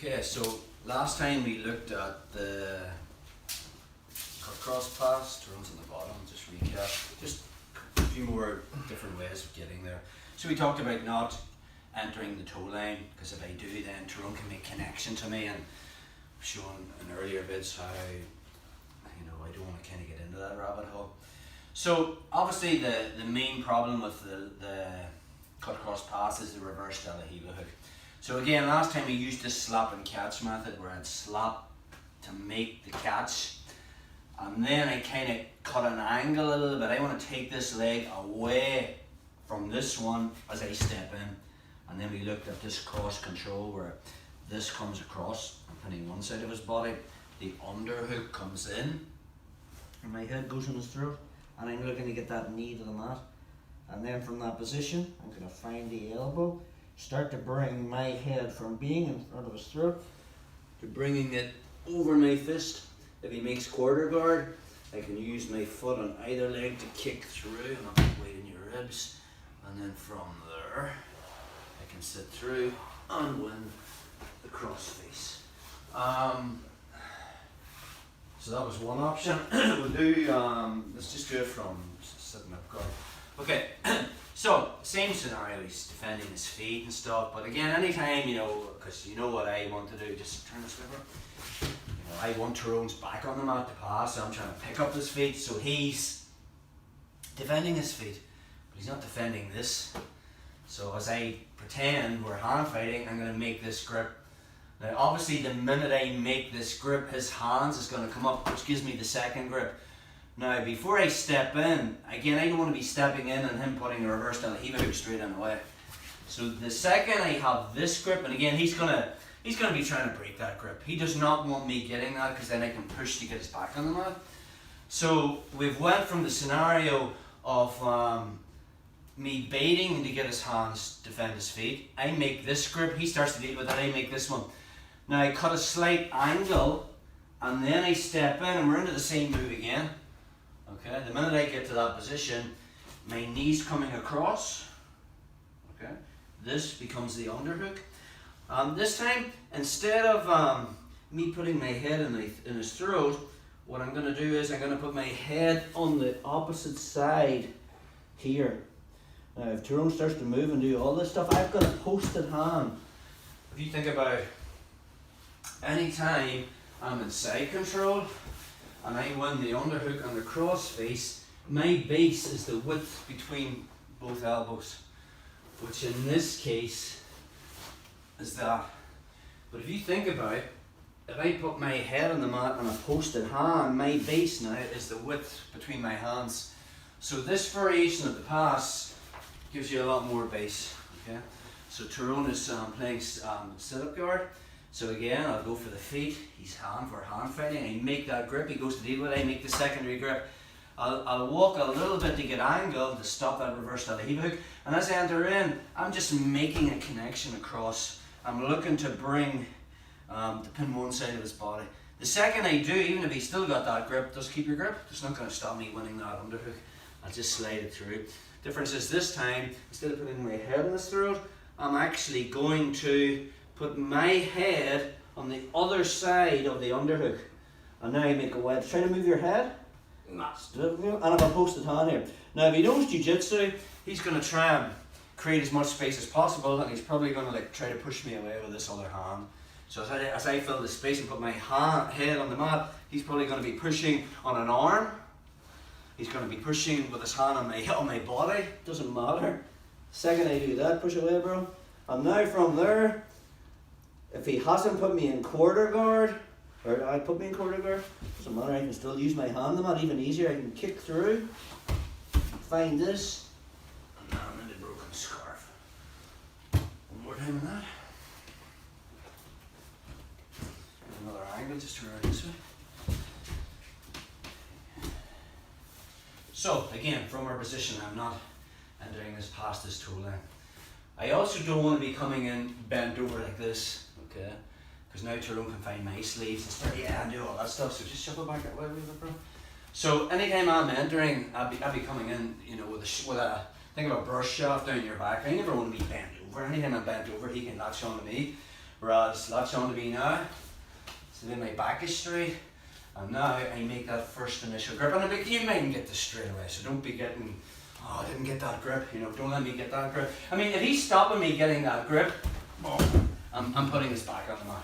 Okay, so last time we looked at the cut cross pass, turns on the bottom, just recap, just a few more different ways of getting there. So we talked about not entering the toe line, because if I do, then Tyrone can make connection to me, and I've shown in earlier bits how, I don't want to kind of get into that rabbit hole. So obviously the main problem with the cut cross pass is the reverse Danaher hook. So again, last time we used this slap and catch method where I'd slap to make the catch, and then I kind of cut an angle a little bit. I want to take this leg away from this one as I step in, and then we looked at this cross control where this comes across, I'm putting one side of his body, the underhook comes in, and my head goes in his throat, and I'm looking to get that knee to the mat, and then from that position I'm going to find the elbow, start to bring my head from being in front of his throat to bringing it over my fist. If he makes quarter guard, I can use my foot on either leg to kick through and I'll put weight in your ribs, and then from there I can sit through and win the cross face. So that was one option. We'll do, let's just do it from sitting up guard. Okay, so same scenario, he's defending his feet and stuff, but again, anytime, because you know what I want to do, just turn this over. I want Tyrone's back on the mat to pass, so I'm trying to pick up his feet, so he's defending his feet, but he's not defending this. So as I pretend we're hand fighting, I'm going to make this grip. Now obviously the minute I make this grip, his hands is going to come up, which gives me the second grip. Now before I step in, again I don't want to be stepping in and him putting a reverse Danaher hook straight in the way. So the second I have this grip, and again he's gonna be trying to break that grip. He does not want me getting that, because then I can push to get his back on the mat. So we've went from the scenario of me baiting to get his hands, defend his feet. I make this grip, he starts to deal with that, I make this one. Now I cut a slight angle, and then I step in, and we're into the same move again. Okay, the minute I get to that position, my knee's coming across. Okay, this becomes the underhook. This time, instead of me putting my head in his throat, what I'm going to do is I'm going to put my head on the opposite side here. Now if Tyrone starts to move and do all this stuff, I've got a posted hand. If you think about any time I'm in side control and I win the underhook and the cross face, my base is the width between both elbows, which in this case is that. But if you think about it, if I put my head on the mat and a posted hand, my base now is the width between my hands. So this variation of the pass gives you a lot more base. Okay, so Tyrone is playing sit-up guard. So again, I'll go for the feet. He's hand for hand fighting. I make that grip. He goes to deal with it. I make the secondary grip. I'll walk a little bit to get angle to stop that reverse Danaher hook. And as I enter in, I'm just making a connection across. I'm looking to bring to pin one side of his body. The second I do, even if he's still got that grip, just keep your grip. It's not going to stop me winning that underhook. I'll just slide it through. Difference is this time, instead of putting my head in his throat, I'm actually going to put my head on the other side of the underhook. And now I make a wedge. Try to move your head. And I've a posted hand here. Now if he knows jiu-jitsu, he's going to try and create as much space as possible, and he's probably going to try to push me away with this other hand. So as I fill the space and put my head on the mat, he's probably going to be pushing on an arm. He's going to be pushing with his hand on my body. Doesn't matter. Second I do that, push away, bro. And now from there, if he hasn't put me in quarter guard, or I put me in quarter guard, doesn't matter, I can still use my hand on the mat, even easier. I can kick through, find this, and now I'm in the broken scarf. One more time on that. Another angle, just turn around this way. So again, from our position, I'm not entering this past this toe line. I also don't want to be coming in bent over like this, okay? Because now Tyrone can find my sleeves and start, and do all that stuff. So just shuffle back that way a little bit, bro. So anytime I'm entering, I'll be coming in, with a think of a brush shaft down your back. I never want to be bent over. Anytime I'm bent over, he can latch onto me. Whereas that's on to me now. So then my back is straight. And now I make that first initial grip. And you mightn't get this straight away, so don't be getting, oh, I didn't get that grip, you know, don't let me get that grip. I mean, if he's stopping me getting that grip, I'm putting his back on the mat.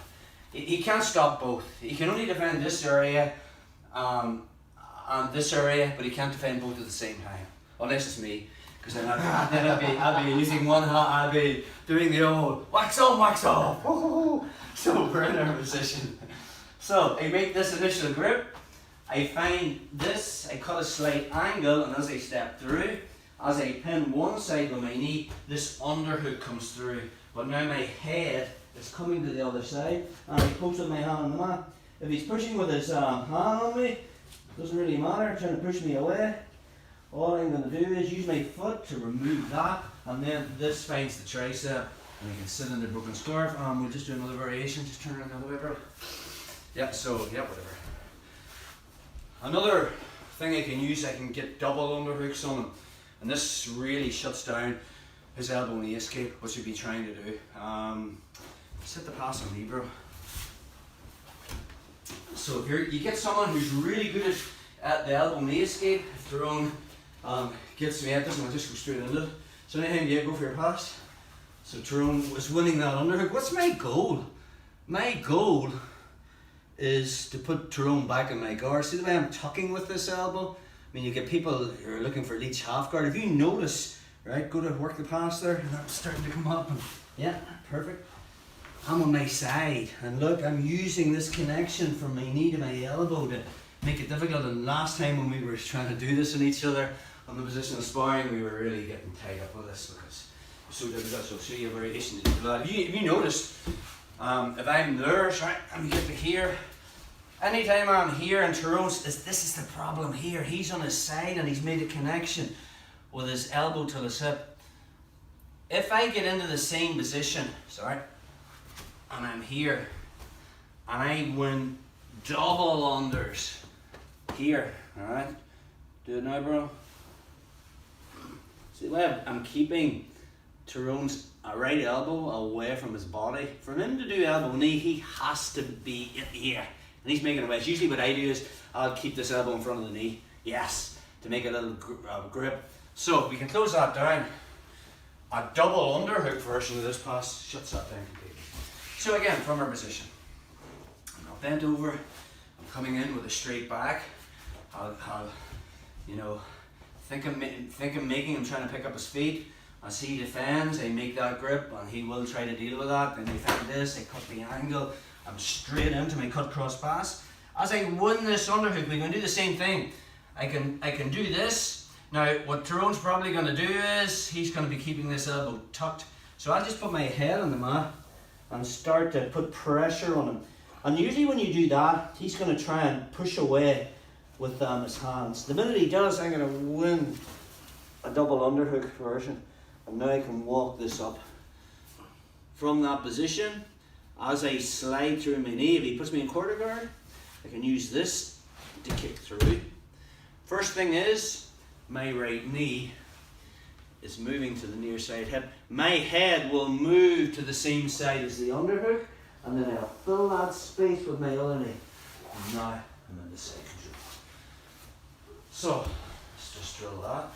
He can't stop both. He can only defend this area and this area, but he can't defend both at the same time. Unless it's me, because then I'd be using one hand, I'd be doing the old wax on, wax off. So we're in our position. So I make this initial grip, I find this, I cut a slight angle, and as I step through, as I pin one side with my knee, this underhook comes through. But now my head is coming to the other side, and I post with my hand on the mat. If he's pushing with his hand on me, it doesn't really matter, trying to push me away. All I'm going to do is use my foot to remove that, and then this finds the tricep, and I can sit in the broken scarf, and we'll just do another variation, just turn it another way, bro. Yeah, so, yeah, whatever. Another thing I can use, I can get double underhooks on him, and this really shuts down his elbow knee escape, which we'd be trying to do. Sit the pass on me, bro. So if you get someone who's really good at the elbow knee escape, if Tyrone gets me at this, and I'll just go straight into it. So anytime you go for your pass. So Tyrone was winning that underhook. What's my goal? My goal is to put Tyrone back in my guard. See the way I'm tucking with this elbow? I mean, you get people who are looking for leech half guard. If you notice, right, go to work the pass there, and that's starting to come up. And yeah, perfect. I'm on my side, and look, I'm using this connection from my knee to my elbow to make it difficult. And last time when we were trying to do this on each other on the position of sparring, we were really getting tied up with this because it's so difficult. So I'll show you a variation to do that. If you noticed, if I'm there, right, and we get to here, anytime I'm here and Tyrone's, this is the problem here. He's on his side and he's made a connection with his elbow to his hip. If I get into the same position, sorry, and I'm here, and I win double unders here, alright? Do it now, bro. See the way I'm keeping Tyrone's right elbow away from his body. For him to do elbow knee, he has to be in here. And he's making a wedge. Usually what I do is I'll keep this elbow in front of the knee. Yes, to make a little grip. So we can close that down. A double underhook version of this pass shuts that down completely. So again, from our position, I'm now bent over. I'm coming in with a straight back. I'll you know, think I'm making him trying to pick up his feet. As he defends, I make that grip, and he will try to deal with that. Then I find this, I cut the angle. I'm straight into my cut cross pass. As I win this underhook, we're going to do the same thing. I can do this. Now, what Tyrone's probably going to do is, he's going to be keeping this elbow tucked. So I'll just put my head on the mat and start to put pressure on him. And usually when you do that, he's going to try and push away with his hands. The minute he does, I'm going to win a double underhook version. And now I can walk this up. From that position, as I slide through my knee, if he puts me in quarter guard, I can use this to kick through. First thing is, my right knee is moving to the near side hip. My head will move to the same side as the underhook, and then I'll fill that space with my other knee. And now I'm in the side control. So, let's just drill that.